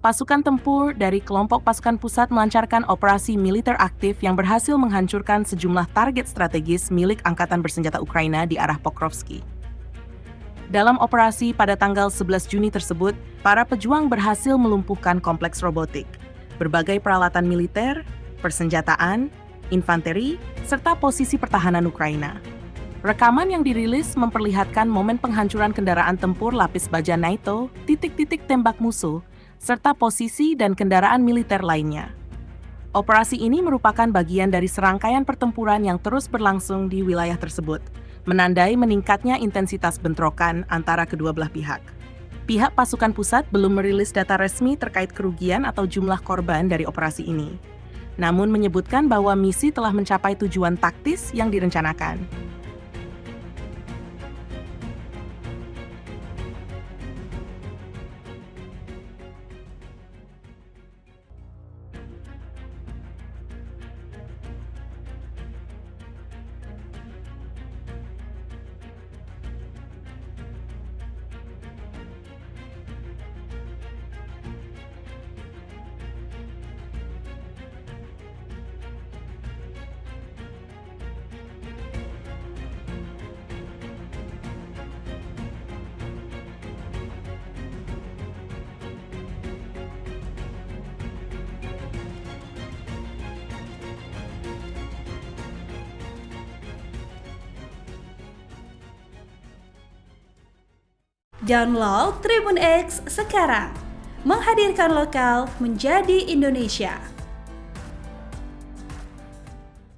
pasukan tempur dari kelompok pasukan pusat melancarkan operasi militer aktif yang berhasil menghancurkan sejumlah target strategis milik Angkatan Bersenjata Ukraina di arah Pokrovsky. Dalam operasi pada tanggal 11 Juni tersebut, para pejuang berhasil melumpuhkan kompleks robotik, berbagai peralatan militer, persenjataan, infanteri, serta posisi pertahanan Ukraina. Rekaman yang dirilis memperlihatkan momen penghancuran kendaraan tempur lapis baja NATO, titik-titik tembak musuh, serta posisi dan kendaraan militer lainnya. Operasi ini merupakan bagian dari serangkaian pertempuran yang terus berlangsung di wilayah tersebut, menandai meningkatnya intensitas bentrokan antara kedua belah pihak. Pihak pasukan pusat belum merilis data resmi terkait kerugian atau jumlah korban dari operasi ini, namun menyebutkan bahwa misi telah mencapai tujuan taktis yang direncanakan. Download Tribun X sekarang, menghadirkan lokal menjadi Indonesia.